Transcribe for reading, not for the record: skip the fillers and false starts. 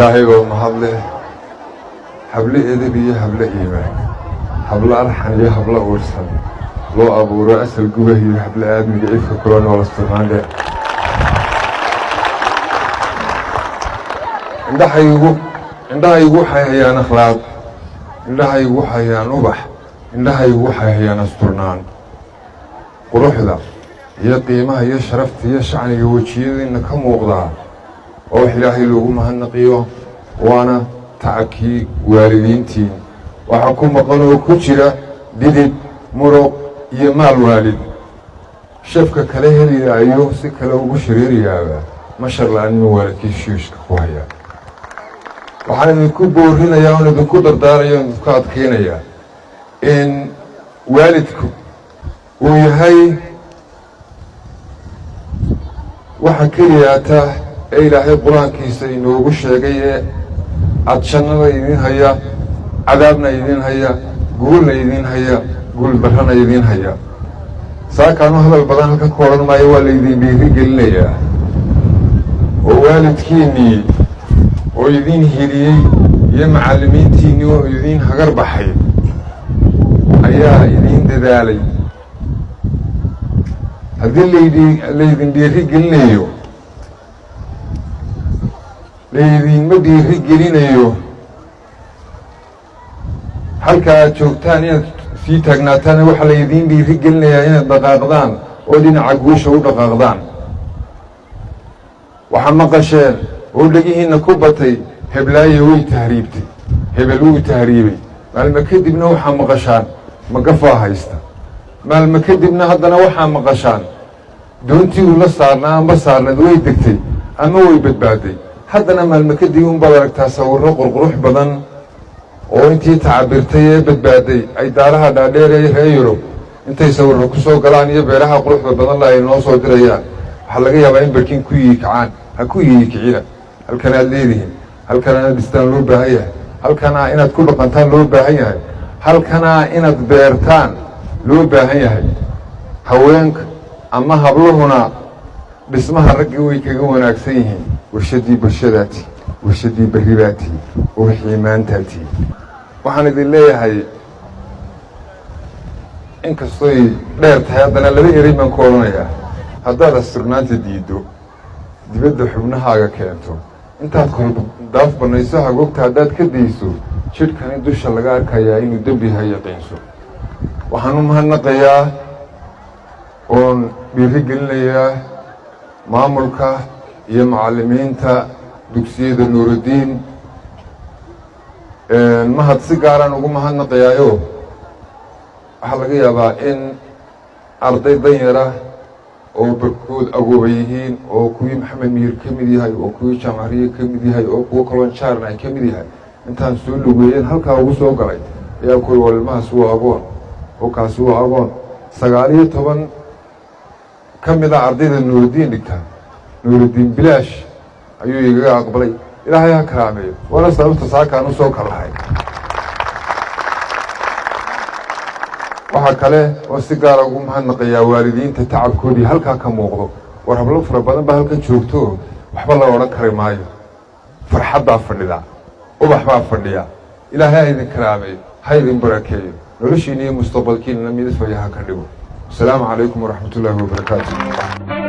إلهي ومحله حبل إذبي حبل إيمان حبل أرحن يا حبل أورسن لو أبو رأس الجبهي حبل آدم يعيف كلون ولا استمان ده عندها يجو حيان أخلاق عندها يجو حيان أبح عندها يجو حيان استرنان قروح ذا هي قيمة هي شرفت هي شعني وجهي إنك موقضة أو إلهي لهم هالنقيوة وأنا تعكي والدينتي وحكم قالوا كتيرة ديد مرق يمال والد شفك كله اللي أيوه سكله وبشرير يا ما شاء الله أنه والد كيشيش كوهيا وحنا نكبر هنا يا ونذكر دار يا نذكر كينا يا إن والدكم ويهاي وحكياته إلهي القرآن كيسين وبشرية عطشنا يدين هيا عذابنا يدين هيا قولنا يدين هيا قول برهنا يدين هيا ساكانوا هذا البدن كقرآن ما يوالي يدين بيري قلنا ووالد كيني ويدين هيري يا معلمين تيني ويدين هجر بحي أيها يدين دالي هذي اللي يدين بيري قلنا ليدين مدي رجلين أيوه halka joogtaan in si taagnaatan waxa la idin dhiiri gelinayaa in dhaqaaqdaan oo dhinaca guusha u dhaqaaqdaan waxa maqasheen oo dhagihiina ku batay heblaayo way tahriibtay hebel uu tahriibay maalma kadibna waxa maqashaan magafa haysta maalma kadibna haddana waxa maqashaan doontii uu la saarnaa ama saarnad way degtay ama way badbaaday haddana maalma kadib un baad aragtaa sawirro qurqurux badan oo intii tacabirtay ee badbaaday ay daaraha dhaadheer ee reer Yurub intay sawirro ku soo galaan iyo beeraha quruxda badan la ay noo soo dirayaan waxa laga yaabaa in barkin ku yiikacaan ha ku yiikicina halkan aad leedihiin halkan aad dhistaan loo baahan yahay halkan inaad ku dhaqantaan loo baahan yahay halkan inaad beertaan loo baahan yahay haweenka ama habluhuna dhismaha ragga way kaga wanaagsan yihiin warshadii bulshadaati warshadii baribaati oo xiimaantaati waxaan idin leeyahay in kastoo dheer tahay haddana laba eray baan ku odhanayaa haddaad asturnaanta diiddo dibadda xubnahaaga keento intaad daaf banayso hagogta haddaad ka dayso jidhkani dusha laga arkayaa inuu dembi yahay yaqiinso waxaan u mahadnaqayaa oon dhiiri gelinayaa maamulka iyo macallimiinta dugsiyada Nuurudiin mahad si gaaraan ugu mahadnaqayaayo waxa laga yaabaa in arday danyara oo barkood agoobay yihiin oo kuwii maxamed miir ka mid yahay oo kuwii jamariye ka mid yahay oo kuwa kalon jaarna ay ka mid yahay intaan soo lugeeyeen halkaa ugu soo galay ayaa kuwii walmahaas waa agoon oo kaasi waa agoon 19 ka mid ah ardayda Nuurudiin dhigta Nuurudiin bilaash ayuu iga aqbalay ilaahay ha karaameeyo wala sababta saakaan u soo kalahay waxa kale oo si gaar ah ugu mahadnaqayaa waalidiinta tacabkoodii halkaa ka muuqdo war hablo fara badan ba halka joogto waxba la oran kari maayo farxadda fadhida ubax baa fadhiya ilaahay idin karaameeyo ha idin barakeeyo noloshiina iyo mustaqbalkiina mid isfayaha ka dhigo السلام عليكم ورحمة الله وبركاته